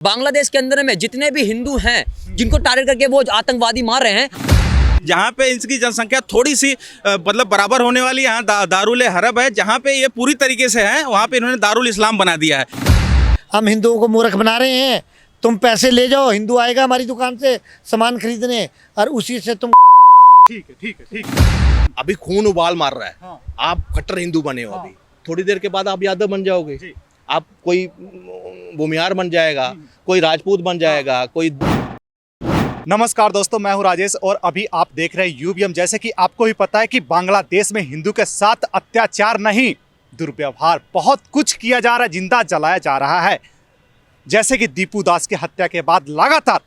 बांग्लादेश के अंदर में जितने भी हिंदू हैं जिनको टारगेट करके वो आतंकवादी मार रहे हैं, जहाँ पे इसकी जनसंख्या थोड़ी सी मतलब बराबर होने वाली यहाँ दारुल हरब है, जहाँ पे ये पूरी तरीके से है, वहाँ पे इन्होंने दारुल इस्लाम बना दिया है। हम हिंदुओं को मूर्ख बना रहे हैं। तुम पैसे ले जाओ, हिंदू आएगा हमारी दुकान से सामान खरीदने और उसी से तुम ठीक है। अभी खून उबाल मार रहा है। हाँ। आप कट्टर हिंदू बने हो अभी, थोड़ी देर के बाद आप यादव बन जाओगे, आप कोई भूमियार बन जाएगा, कोई राजपूत बन जाएगा, कोई। नमस्कार दोस्तों, मैं हूं राजेश और अभी आप देख रहे हैं यूबीएम। जैसे कि आपको भी पता है कि बांग्लादेश में हिंदू के साथ अत्याचार नहीं, दुर्व्यवहार बहुत कुछ किया जा रहा है, जिंदा जलाया जा रहा है। जैसे कि दीपू दास की हत्या के बाद लगातार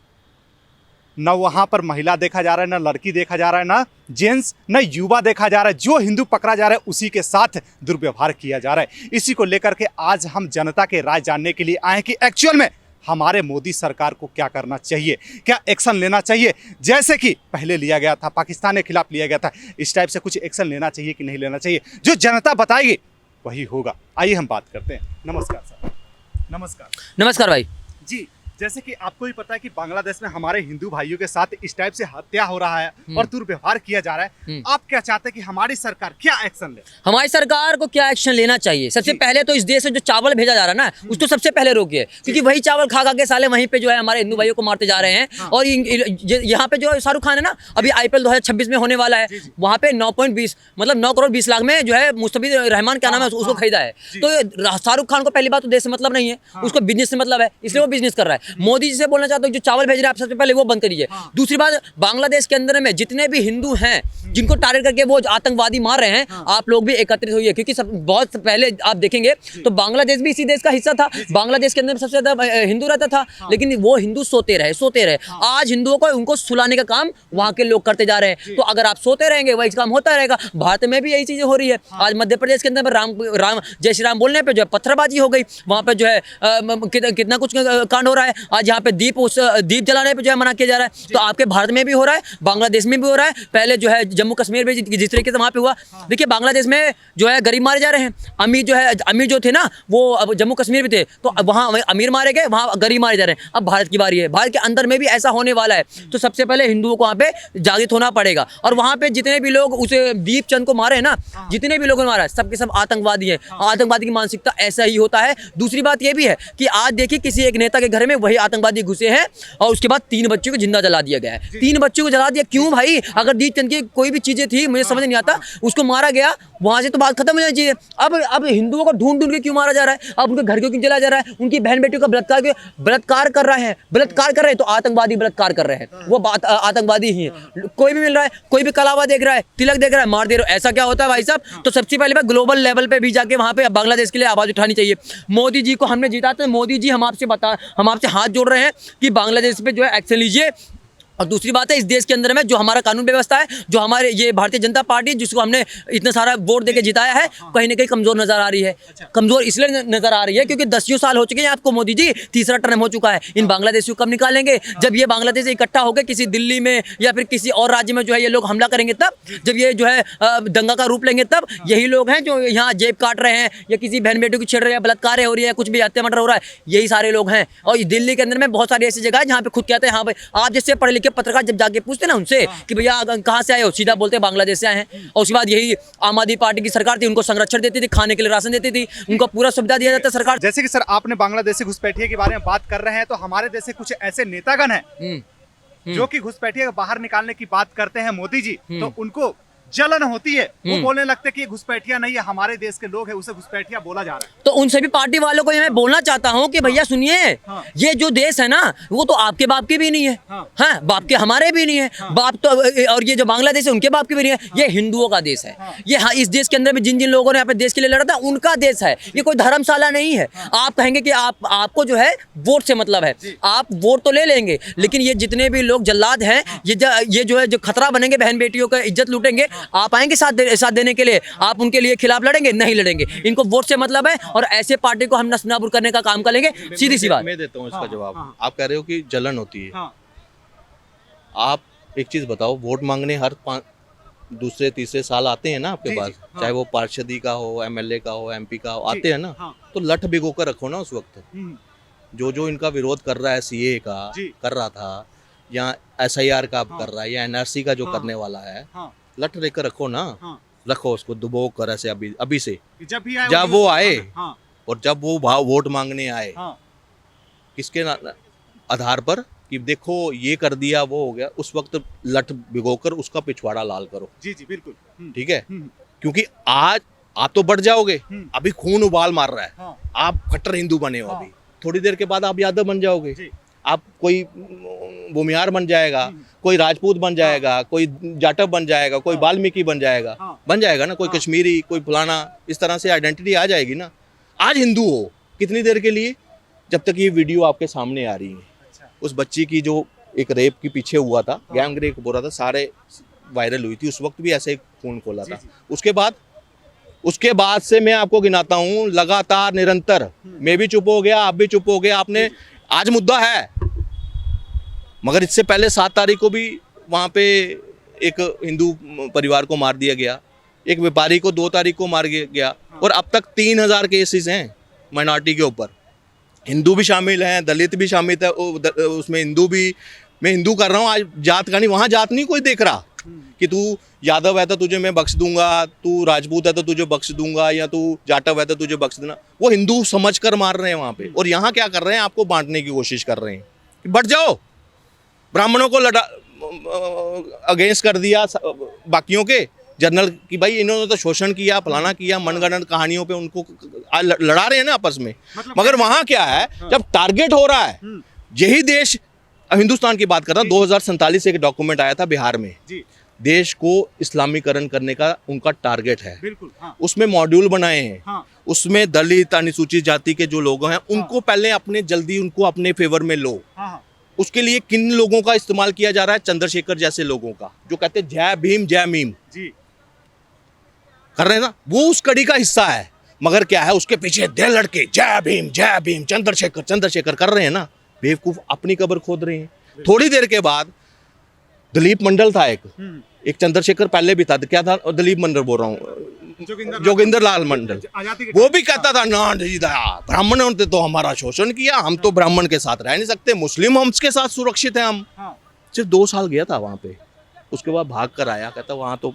न वहां पर महिला देखा जा रहा है, न लड़की देखा जा रहा है, न जेंट्स न युवा देखा जा रहा है। जो हिंदू पकड़ा जा रहा है उसी के साथ दुर्व्यवहार किया जा रहा है। इसी को लेकर के आज हम जनता के राय जानने के लिए आए कि एक्चुअल में हमारे मोदी सरकार को क्या करना चाहिए, क्या एक्शन लेना चाहिए। जैसे कि पहले लिया गया था, पाकिस्तान के खिलाफ लिया गया था, इस टाइप से कुछ एक्शन लेना चाहिए कि नहीं लेना चाहिए। जो जनता बताएगी वही होगा। आइए हम बात करते हैं। नमस्कार सर। नमस्कार भाई जी, जैसे कि आपको भी पता है कि बांग्लादेश में हमारे हिंदू भाइयों के साथ इस टाइप से हत्या हो रहा है और दुर्व्यवहार किया जा रहा है। आप क्या चाहते हैं कि हमारी सरकार क्या एक्शन ले? हमारी सरकार को क्या एक्शन लेना चाहिए? सबसे पहले तो इस देश से जो चावल भेजा जा रहा है ना, उसको सबसे पहले रोकिए, क्योंकि वही चावल खा खा के साले वहीं पे जो है हमारे हिंदू भाइयों को मारते जा रहे हैं। और यहाँ पे जो शाहरुख खान है ना, अभी IPL 2026 में होने वाला है, वहाँ पे 9.20 मतलब 9 करोड़ 20 लाख में जो है मुस्तफिजुर रहमान क्या नाम है उसको खरीदा है। तो शाहरुख खान को पहली बात तो देश से मतलब नहीं है, उसको बिजनेस से मतलब है, इसलिए वो बिजनेस कर रहा है। मोदी जी से बोलना चाहता हूँ जो चावल भेज रहे हैं आप सबसे पहले वो बंद करिए। दूसरी बात, बांग्लादेश के अंदर में जितने भी हिंदू हैं जिनको टारगेट करके वो आतंकवादी मार रहे हैं, आप लोग भी एकत्रित होइए, क्योंकि सब बहुत पहले आप देखेंगे तो बांग्लादेश भी इसी देश का हिस्सा था। बांग्लादेश के अंदर सबसे ज्यादा हिंदू रहता था, लेकिन वो हिंदू सोते रहे। आज हिंदुओं को उनको सुलाने का काम वहाँ के लोग करते जा रहे हैं। तो अगर आप सोते रहेंगे वही काम होता रहेगा। भारत में भी यही चीजें हो रही है। आज मध्य प्रदेश के अंदर राम जय श्री राम बोलने पे जो है पत्थरबाजी हो गई, वहाँ पे जो है कितना कुछ कांड हो रहा है। आज यहाँ पे दीप जलाने पे जो है मना किया जा रहा है। तो आपके भारत में भी हो रहा है, बांग्लादेश में भी हो रहा है। पहले जो है जम्मू कश्मीर में जिस तरीके से वहाँ पे हुआ, देखिए बांग्लादेश में जो है गरीब मारे जा रहे हैं। अमीर जो थे ना वो अब जम्मू कश्मीर में थे, तो अब वहाँ अमीर मारे गए, वहाँ गरीब मारे जा रहे हैं। अब भारत की बारी है, भारत के अंदर में भी ऐसा होने वाला है। तो सबसे पहले हिंदुओं को वहाँ पे जागृत होना पड़ेगा। और वहाँ पे जितने भी लोग उसे दीप चंद को मारे हैं ना, जितने भी लोगों ने मारा है, सबके सब आतंकवादी है। आतंकवादी की मानसिकता ऐसा ही होता है। दूसरी बात ये भी है कि आज देखिए किसी एक नेता के घर में वही आतंकवादी घुसे हैं और उसके बाद 3 बच्चों को जिंदा जला दिया गया है। 3 बच्चों को जला दिया क्यों भाई? अगर दीपचंद की कोई भी चीजें थी, मुझे समझ नहीं आता, उसको मारा गया, वहां से तो बात खत्म हो जानी चाहिए। अब हिंदुओं को ढूंढ के क्यों मारा जा रहा है? अब उनके घर को क्यों जलाया जा रहा है? उनकी बहन बेटियों का बलात्कार कर रहे हैं, तो आतंकवादी बलात्कार कर रहे हैं, वो आतंकवादी ही है। कोई भी मिल रहा है, कोई भी कलावा देख रहा है, तिलक देख रहा है, मार दे रहे हो। ऐसा क्या होता है भाई साहब? तो सबसे पहले बात, ग्लोबल लेवल पे भी जाके वहां पे बांग्लादेश के लिए आवाज उठानी चाहिए। मोदी जी को हमने जीता था, मोदी जी हम आपसे हाथ जोड़ रहे हैं कि बांग्लादेश पे जो है एक्शन लीजिए। और दूसरी बात है, इस देश के अंदर में जो हमारा कानून व्यवस्था है, जो हमारे ये भारतीय जनता पार्टी जिसको हमने इतना सारा वोट देके जिताया है, कहीं ना कहीं कमजोर नजर आ रही है। कमजोर इसलिए नजर आ रही है क्योंकि 10 साल हो चुके हैं आपको मोदी जी, तीसरा टर्म हो चुका है। इन बांग्लादेशियों को कब निकालेंगे? जब ये बांग्लादेश इकट्ठा होकर किसी दिल्ली में या फिर किसी और राज्य में जो है ये लोग हमला करेंगे, तब जब ये जो है दंगा का रूप लेंगे, तब यही लोग हैं जो यहाँ जेब काट रहे हैं या किसी बहन बेटी को छेड़ रहे हैं, बलात्कार हो रही है, कुछ भी हत्या मर्डर हो रहा है, यही सारे लोग हैं। और दिल्ली के अंदर में बहुत सारी ऐसी जगह है जहाँ पे खुद कहते हैं, हाँ भाई, आप जैसे पढ़े लिखे पत्रकार जब जाके पूछते ना उनसे कि भैया कहाँ से आए हो, सीधा बोलते हैं बांग्लादेश से आए हैं। और उसके बाद यही आम आदमी पार्टी की सरकार थी, उनको संरक्षण देती थी, खाने के लिए राशन देती थी, उनको पूरा सुविधा दिया जाता सरकार। जैसे कि सर आपने बांग्लादेशी घुसपैठिए के बारे में बात कर रहे हैं, तो हमारे देश से कुछ ऐसे नेतागण हैं जो कि घुसपैठिए को बाहर निकालने की बात करते हैं मोदी जी, तो उनको जलन होती है। वो बोलने लगते कि ये घुसपैठिया नहीं है, हमारे देश के लोग हैं, उसे घुसपैठिया बोला जा रहा है। तो उन सभी पार्टी वालों को मैं बोलना चाहता हूं कि भैया सुनिए, ये जो देश है ना, वो तो आपके बाप की भी नहीं है। हाँ, बाप के हमारे भी नहीं है बाप तो। और ये जो बांग्लादेश है उनके बाप की भी नहीं है। ये हिंदुओं का देश है। ये इस देश के अंदर में जिन जिन लोगों ने यहाँ पे देश के लिए लड़ा था, उनका देश है। ये कोई धर्मशाला नहीं है। आप कहेंगे कि आपको जो है वोट से मतलब है, आप वोट तो ले लेंगे, लेकिन ये जितने भी लोग जल्लाद हैं, ये जो है जो खतरा बनेंगे, बहन बेटियों का इज्जत लूटेंगे, आप आएंगे साथ देने के लिए? आप उनके लिए खिलाफ लड़ेंगे? नहीं लड़ेंगे। इनको वोट से मतलब है और ऐसे पार्टी को हम नस्तानाबूद करने का काम करेंगे। सीधी सी बात। मैं देता हूँ इसका जवाब। आप कह रहे हो कि जलन होती है। आप एक चीज बताओ, वोट मांगने हर दूसरे तीसरे साल आते हैं ना आपके पास, चाहे वो पार्षदी का हो, MLA का हो, MP का हो, आते हैं ना, तो लठ भिगो कर रखो ना उस वक्त। जो जो इनका विरोध कर रहा है सीए का, जी। कर रहा था, या एसआईआर का कर रहा है, या एनआरसी का जो करने वाला है, हाँ, लट लेकर रखो ना, हाँ। रखो उसको, डुबो कर ऐसे अभी से, जब भी आए जब वो आए हाँ, और जब वो भाव वोट मांगने आए, हाँ, किसके आधार पर कि देखो ये कर दिया वो हो गया, उस वक्त लट भिगोकर उसका पिछवाड़ा लाल करो, जी जी बिल्कुल। ठीक है। हम्म, क्योंकि आज आप तो बढ़ जाओगे, हम्म। अभी खून उबाल मार रहा है, हाँ, आप कट्टर हिंदू बने हो, हाँ। अभी थोड़ी देर के बाद आप यादव बन जाओगे, जी। आप कोई भूमियार बन जाएगा, कोई राजपूत बन जाएगा, कोई जाटव बन जाएगा, कोई वाल्मीकि बन जाएगा, हाँ। बन जाएगा ना, कोई हाँ। कश्मीरी, कोई फलाना, इस तरह से आइडेंटिटी आ जाएगी ना। आज हिंदू हो कितनी देर के लिए, जब तक ये वीडियो आपके सामने आ रही है। अच्छा, उस बच्ची की जो एक रेप के पीछे हुआ था, गैंग रेप हो रहा था, सारे वायरल हुई थी, उस वक्त भी ऐसे ही खून खोला था। उसके बाद से मैं आपको गिनाता हूँ, लगातार निरंतर, मैं भी चुप हो गया, आप भी चुप हो गए, आपने, आज मुद्दा है, मगर इससे पहले 7 तारीख को भी वहाँ पे एक हिंदू परिवार को मार दिया गया, एक व्यापारी को 2 तारीख को मार गया, और अब तक 3000 केसेस हैं माइनॉरिटी के ऊपर। हिंदू भी शामिल हैं, दलित भी शामिल है, उसमें हिंदू भी, मैं हिंदू कर रहा हूँ, आज जात का नहीं, वहाँ जात नहीं कोई देख रहा कि तू यादव है तो तुझे मैं बख्श दूंगा, तू राजपूत है तो तुझे बख्श दूंगा, या तू जाटव है तो तुझे बख्श देना। वो हिंदू समझ कर मार रहे हैं वहाँ पे, और यहाँ क्या कर रहे हैं, आपको बांटने की कोशिश कर रहे हैं कि बढ़ जाओ, ब्राह्मणों को अगेंस्ट कर दिया बाकियों के जनरल कि भाई इन्होंने तो शोषण किया, फलाना किया, मनगढ़ंत कहानियों पे उनको लड़ा रहे हैं ना आपस में। मगर वहाँ क्या है, जब टारगेट हो रहा है, यही देश, हिंदुस्तान की बात कर रहा हूँ, 2047 एक डॉक्यूमेंट आया था बिहार में, जी देश को इस्लामीकरण करने का उनका टारगेट है, बिल्कुल। हाँ, उसमें मॉड्यूल बनाए हैं, हाँ, उसमें दलित अनुसूचित जाति के जो लोग हैं उनको पहले अपने जल्दी उनको अपने फेवर में लो। हाँ, हाँ, उसके लिए किन लोगों का इस्तेमाल किया जा रहा है, चंद्रशेखर जैसे लोगों का, जो कहते हैं जय भीम जय मीम, जी कर रहे हैं ना, वो उस कड़ी का हिस्सा है। मगर क्या है, उसके पीछे 10 लड़के जय भीम चंद्रशेखर चंद्रशेखर कर रहे हैं ना, बेवकूफ अपनी कब्र खोद रहे हैं। थोड़ी देर के बाद दिलीप मंडल था एक चंद्रशेखर पहले भी था, क्या था, दिलीप मंडल बोल रहा हूँ, जोगिंदर लाल मंडल, वो भी कहता था ना जी दया, ब्राह्मणों ने तो हमारा शोषण किया, हम तो ब्राह्मण के साथ रह नहीं सकते, मुस्लिम हम उसके साथ सुरक्षित है हम। हाँ, सिर्फ 2 साल गया था वहां पे, उसके बाद भाग कर आया, कहता वहां तो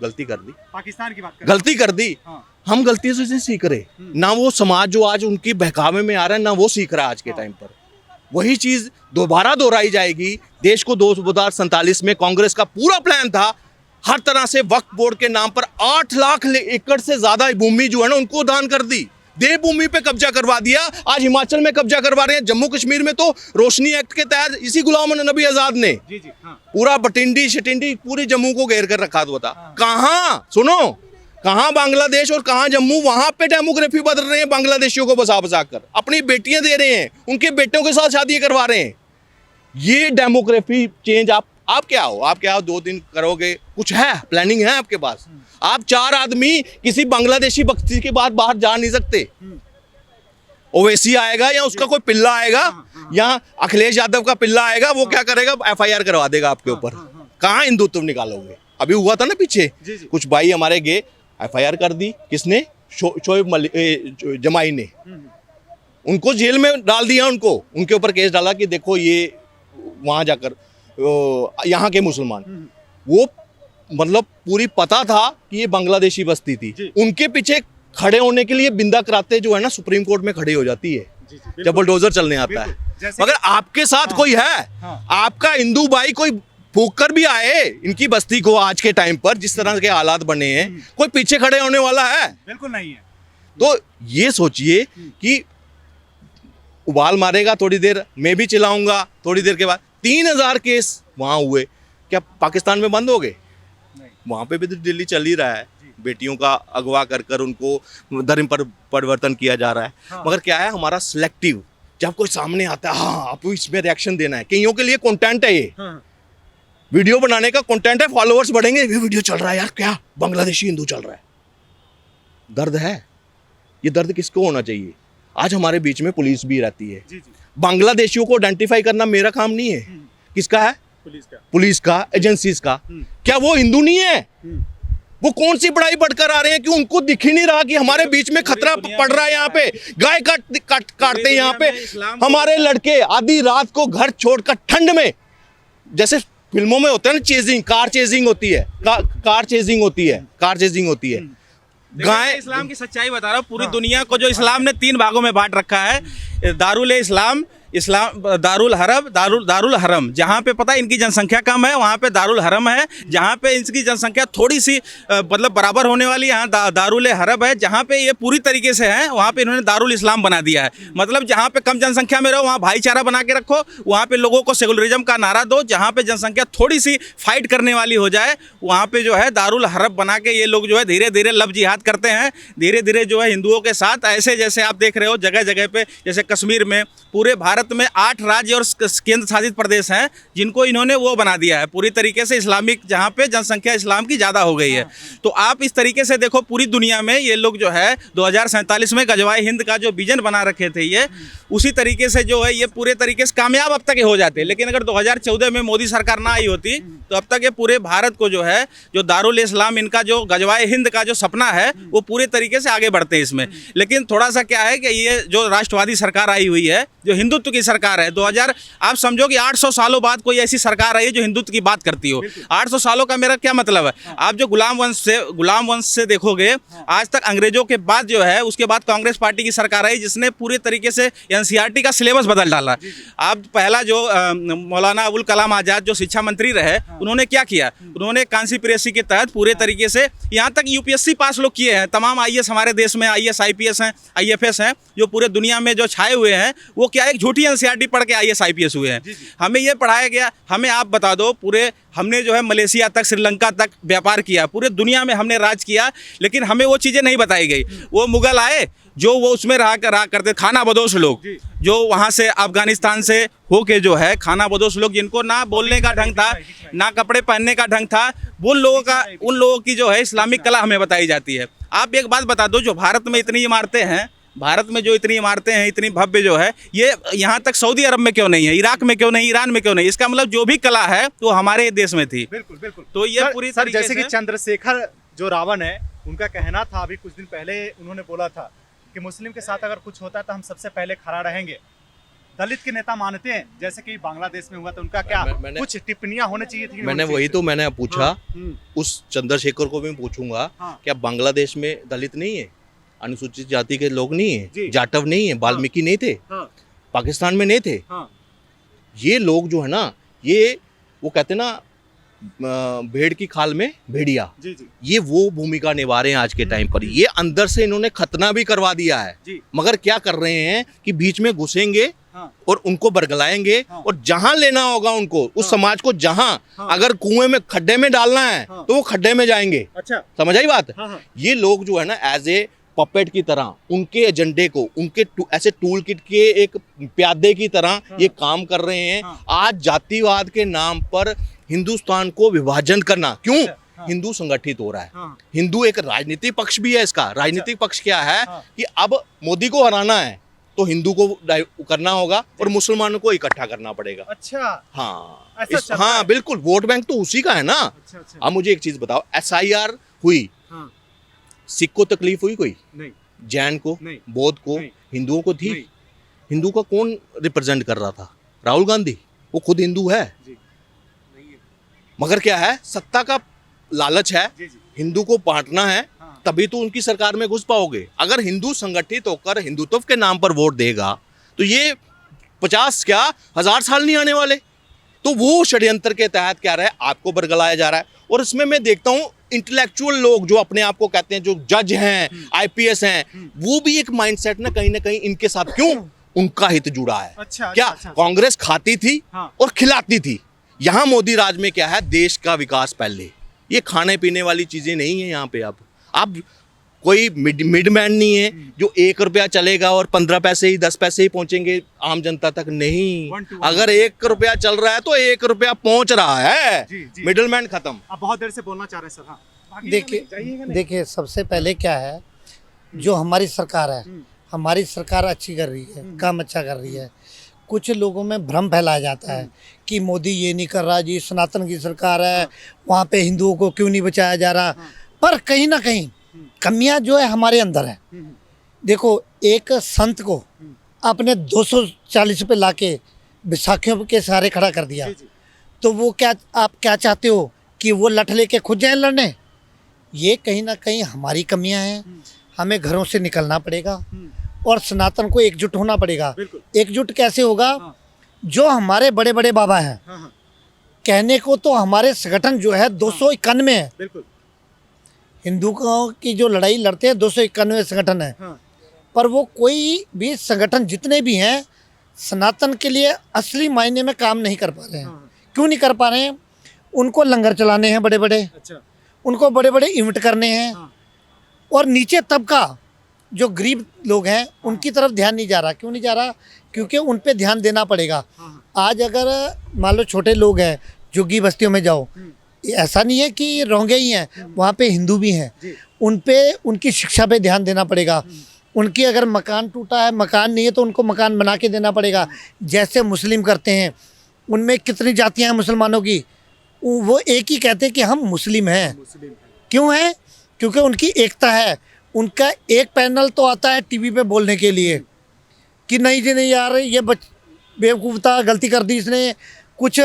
गलती कर दी, पाकिस्तान की बात कर गलती कर दी। हाँ, हम गलती से सीख रहे ना, वो समाज जो आज उनकी बहकावे में आ रहा है ना, वो सीख रहा है आज के टाइम पर। वही चीज दोबारा दोहराई जाएगी। देश को 2047 में कांग्रेस का पूरा प्लान था, हर तरह से वक्फ बोर्ड के नाम पर 8 लाख एकड़ से ज्यादा भूमि जो है ना उनको दान कर दी, देवभूमि पे कब्जा करवा दिया। आज हिमाचल में कब्जा करवा रहे हैं, जम्मू कश्मीर में तो रोशनी एक्ट के तहत इसी गुलाम नबी आजाद ने जी जी, हाँ, पूरा बटिंडी शटिंडी पूरी जम्मू को घेर कर रखा हुआ था। कहाँ सुनो, कहाँ बांग्लादेश और कहाँ जम्मू, वहां पे डेमोग्राफी बदल रहे हैं, बांग्लादेशियों को बसा बसा कर अपनी बेटियां दे रहे हैं, उनके बेटों के साथ शादियां करवा रहे हैं। ये डेमोग्राफी चेंज आप क्या हो, आप क्या हो, 2 दिन करोगे, कुछ है प्लानिंग है आपके पास? आप 4 आदमी किसी बांग्लादेशी बख्शी के बाद बाहर जा नहीं सकते। ओवैसी आएगा या उसका कोई पिल्ला आएगा या अखिलेश यादव का पिल्ला आएगा, वो क्या करेगा, FIR करवा देगा आपके ऊपर। कहाँ हिंदुत्व निकालोगे? अभी हुआ था ना पीछे, कुछ भाई हमारे गए, FIR कर दी, किसने, शोएब जमाई ने, उनको जेल में डाल दिया, उनके ऊपर केस डाला कि देखो ये वहां जाकर यहाँ के मुसलमान, वो मतलब पूरी पता था कि ये बांग्लादेशी बस्ती थी, उनके पीछे खड़े होने के लिए बिंदा कराते जो है ना सुप्रीम कोर्ट में खड़ी हो जाती है जब बुलडोजर चलने आता है। मगर आपके साथ कोई है, आपका हिंदू भाई कोई फूक कर भी आए इनकी बस्ती को, आज के टाइम पर जिस तरह के हालात बने हैं, कोई पीछे खड़े होने वाला है? बिल्कुल नहीं है। तो ये सोचिए कि उबाल मारेगा थोड़ी देर, मैं भी चिल्लाऊंगा, थोड़ी देर के बाद 3000 केस वहां हुए, क्या पाकिस्तान में बंद हो गए? वहां पे भी तो दिल्ली चल ही रहा है, बेटियों का अगवा कर कर उनको धर्म पर परिवर्तन किया जा रहा है। मगर क्या है, हमारा सिलेक्टिव, जब कोई सामने आता है, हाँ आपको इसमें रिएक्शन देना है, कईयों के लिए कंटेंट है, ये वीडियो बनाने का कंटेंट है, फॉलोअर्स बढ़ेंगे, ये वीडियो चल रहा है यार, क्या बांग्लादेशी हिंदू चल रहा है। दर्द है, ये दर्द किसको होना चाहिए? आज हमारे बीच में पुलिस भी रहती है, बांग्लादेशियों को आइडेंटिफाई करना मेरा काम नहीं है, किसका है? पुलिस का, एजेंसीज का। क्या वो हिंदू नहीं है? वो कौन सी पढ़ाई पढ़कर आ रहे हैं कि उनको दिख ही नहीं रहा कि हमारे बीच में खतरा पड़ रहा है। यहाँ पे गाय काटते हैं यहाँ पे हमारे लड़के आधी रात को घर छोड़कर ठंड में, जैसे फिल्मों में होता है ना चेजिंग, कार चेजिंग होती है, कार चेजिंग होती है। गाय इस्लाम की सच्चाई बता रहा हूँ, पूरी दुनिया को जो इस्लाम ने 3 भागों में बांट रखा है, दारुल इस्लाम, दारुल हरम, जहाँ पे पता है इनकी जनसंख्या कम है वहाँ पे दारुल हरम है, जहाँ पे इनकी जनसंख्या थोड़ी सी मतलब बराबर होने वाली यहाँ दारुल हरब है, जहाँ पे ये पूरी तरीके से है वहाँ पे इन्होंने दारुल इस्लाम बना दिया है। मतलब जहाँ पे कम जनसंख्या में रहो वहाँ भाईचारा बना के रखो, वहाँ पे लोगों को सेकुलरिज्म का नारा दो, जहाँ पे जनसंख्या थोड़ी सी फाइट करने वाली हो जाए वहाँ पे जो है दारुल हरब बना के ये लोग जो है धीरे धीरे लब जिहाद करते हैं, धीरे धीरे जो है हिंदुओं के साथ ऐसे जैसे आप देख रहे हो जगह जगह पे, जैसे कश्मीर में, पूरे भारत में 8 राज्य और केंद्र शासित प्रदेश हैं जिनको इन्होंने वो बना दिया है पूरी तरीके से इस्लामिक, जहाँ पे जनसंख्या इस्लाम की ज़्यादा हो गई है। तो आप इस तरीके से देखो पूरी दुनिया में ये लोग जो है 2047 में गजवाए हिंद का जो विजन बना रखे थे ये उसी तरीके से जो है ये पूरे तरीके से कामयाब अब तक हो जाते। लेकिन अगर 2014 में मोदी सरकार ना आई होती तो अब तक ये पूरे भारत को जो है जो दारुल इस्लाम इनका जो गजवाए हिंद का जो सपना है वो पूरे तरीके से आगे बढ़ते हैं इसमें। लेकिन थोड़ा सा क्या है कि ये जो राष्ट्रवादी सरकार आई हुई है, जो हिंदुत्व की सरकार है, 2000 आप समझो कि 800 सालों बाद कोई ऐसी सरकार आई है जो हिंदुत्व की बात करती हो। 800 सालों का मेरा क्या मतलब है, आप जो गुलाम वंश से देखोगे आज तक अंग्रेजों के बाद जो है उसके बाद कांग्रेस पार्टी की सरकार आई जिसने पूरे तरीके से एनसीईआरटी का सिलेबस बदल डाला। आप पहला जो मौलाना अबुल कलाम आज़ाद जो शिक्षा मंत्री रहे उन्होंने क्या किया, उन्होंने कांसी प्रेसी के तहत पूरे तरीके से यहाँ तक यूपीएससी पास लोग किए हैं, तमाम आईएएस हमारे देश में आईएएस आईपीएस हैं, आईएफएस हैं, जो पूरे दुनिया में जो छाए हुए हैं वो क्या एक झूठी एनसीईआरटी पढ़ के आईएएस आईपीएस हुए हैं। हमें ये पढ़ाया गया, हमें आप बता दो पूरे हमने जो है मलेशिया तक श्रीलंका तक व्यापार किया, पूरे दुनिया में हमने राज किया, लेकिन हमें वो चीज़ें नहीं बताई गई। वो मुगल आए जो वो उसमें रहा करते खाना बदोश लोग जो वहाँ से अफगानिस्तान से होके जो है खाना बदोश लोग जिनको ना बोलने का ढंग था ना कपड़े पहनने का ढंग था, उन लोगों की जो है इस्लामिक कला हमें बताई जाती है। आप एक बात बता दो, जो भारत में इतनी इमारतें हैं, भारत में जो इतनी इमारतें हैं इतनी भव्य जो है, ये यहाँ तक सऊदी अरब में क्यों नहीं है, इराक में क्यों नहीं, ईरान में क्यों नहीं? इसका मतलब जो भी कला है वो हमारे देश में थी। बिल्कुल बिल्कुल। तो ये पूरी सर जैसे कि चंद्रशेखर जो रावण है उनका कहना था, अभी कुछ दिन पहले उन्होंने बोला था कि मुस्लिम के साथ अगर कुछ होता है तो हम सबसे पहले खड़ा रहेंगे। दलित के नेता मानते हैं जैसे कि बांग्लादेश में हुआ तो उनका क्या कुछ टिप्पणियां होनी चाहिए थी? मैंने पूछा उस चंद्रशेखर को भी पूछूंगा, क्या बांग्लादेश में दलित नहीं है, अनुसूचित जाति के लोग नहीं है, जाटव नहीं है, वाल्मीकि नहीं थे, पाकिस्तान में नहीं थे? ये लोग जो है ना, ये वो कहते हैं ना भेड़ की खाल में भेड़िया, ये वो भूमिका निभा रहे हैं आज के टाइम पर। ये अंदर से इन्होंने खतना भी करवा दिया है, मगर क्या कर रहे हैं कि बीच में घुसेंगे और उनको बरगलाएंगे और जहां लेना होगा उनको, उस समाज को जहां अगर कुएं में खड्डे में डालना है तो वो खड्डे में जाएंगे। अच्छा, समझ आई बात? ये लोग जो है ना एज ए पपेट की तरह उनके एजेंडे को, उनके ऐसे टूल किट के एक प्यादे की तरह ये काम कर रहे हैं। आज जातिवाद के नाम पर हिंदुस्तान को विभाजन करना, क्यों? हिंदू संगठित हो रहा है। हिंदू एक राजनीतिक पक्ष भी है इसका। राजनीतिक पक्ष क्या है कि अब मोदी को हराना है तो हिंदू को करना होगा और मुसलमानों को इकट्ठा करना पड़ेगा। अच्छा, हाँ हाँ बिल्कुल, वोट बैंक तो उसी का है ना। अब मुझे एक चीज बताओ, SIR हुई, सिख को तकलीफ हुई कोई? नहीं। जैन को, बौद्ध को, हिंदुओं को थी? हिंदू का कौन रिप्रेजेंट कर रहा था? राहुल गांधी, वो खुद हिंदू है। मगर क्या है, सत्ता का लालच है, हिंदू को बांटना है, तभी तो उनकी सरकार में घुस पाओगे। अगर हिंदू संगठित होकर हिंदुत्व के नाम पर वोट देगा तो ये 50 क्या 1000 साल नहीं आने वाले। तो वो षड्यंत्र के तहत क्या रहा है, आपको बरगलाया जा रहा है। और इसमें मैं देखता हूँ इंटेलेक्चुअल लोग जो अपने आप को कहते हैं, जो जज हैं, IPS हैं, वो भी एक माइंडसेट ना कहीं इनके साथ, क्यों? उनका हित जुड़ा है। क्या कांग्रेस खाती थी और खिलाती थी? यहाँ मोदी राज में क्या है, देश का विकास पहले। ये खाने पीने वाली चीजें नहीं है यहाँ पे। अब कोई मिडमैन नहीं है जो 1 रुपया चलेगा और 15 पैसे ही 10 पैसे ही पहुंचेंगे आम जनता तक। नहीं, अगर 1 रुपया चल रहा है तो 1 रुपया पहुंच रहा है, मिडलमैन खत्म। आप बहुत देर से बोलना चाह रहे हैं सर। हाँ, देखिए सबसे पहले क्या है, जो हमारी सरकार है, हमारी सरकार अच्छी कर रही है, काम अच्छा कर रही है। कुछ लोगों में भ्रम फैलाया जाता है कि मोदी ये नहीं कर रहा जी, सनातन की सरकार है, वहाँ पे हिंदुओं को क्यों नहीं बचाया जा रहा। पर कहीं ना कहीं कमियां जो है हमारे अंदर है। देखो, एक संत को आपने 240 पे लाके विसाखियों के सहारे खड़ा कर दिया, तो वो क्या, आप क्या चाहते हो कि वो लठ लेके खुद जाए लड़ने? ये कहीं ना कहीं हमारी कमियां हैं। हमें घरों से निकलना पड़ेगा और सनातन को एकजुट होना पड़ेगा। एकजुट कैसे होगा? जो हमारे बड़े बड़े बाबा हैं, कहने को तो हमारे संगठन जो है 291 है। हिंदुओं की जो लड़ाई लड़ते हैं 291 संगठन है, पर वो कोई भी संगठन जितने भी हैं सनातन के लिए असली मायने में काम नहीं कर पा रहे हैं। क्यों नहीं कर पा रहे हैं? उनको लंगर चलाने हैं बड़े बड़े, उनको बड़े बड़े इवेंट करने हैं, और नीचे तबका जो गरीब लोग हैं उनकी तरफ ध्यान नहीं जा रहा। क्यों नहीं जा रहा? क्योंकि उन पे ध्यान देना पड़ेगा। आज अगर मान लो छोटे लोग हैं, झुग्गी बस्तियों में जाओ, ऐसा नहीं है कि रोंगे ही हैं, वहाँ पे हिंदू भी हैं, उन पे उनकी शिक्षा पे ध्यान देना पड़ेगा। उनकी अगर मकान टूटा है, मकान नहीं है, तो उनको मकान बना के देना पड़ेगा। जैसे मुस्लिम करते हैं, उनमें कितनी जातियाँ हैं मुसलमानों की, वो एक ही कहते हैं कि हम मुस्लिम हैं। क्यों है? क्योंकि उनकी एकता है। उनका एक पैनल तो आता है टीवी पे बोलने के लिए कि नहीं जी नहीं यार, ये बेवकूफ़ था, गलती कर दी इसने, कुछ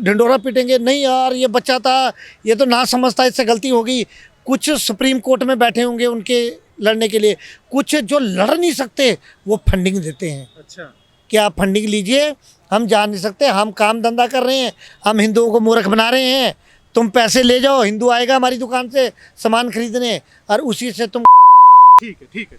ढिंडोरा पीटेंगे, नहीं यार ये बच्चा था, ये तो ना समझता, इससे गलती होगी। कुछ सुप्रीम कोर्ट में बैठे होंगे उनके लड़ने के लिए, कुछ जो लड़ नहीं सकते वो फंडिंग देते हैं। अच्छा, कि आप फंडिंग लीजिए, हम जा नहीं सकते, हम काम धंधा कर रहे हैं, हम हिंदुओं को मूर्ख बना रहे हैं, तुम पैसे ले जाओ, हिंदू आएगा हमारी दुकान से सामान खरीदने और उसी से तुम ठीक है।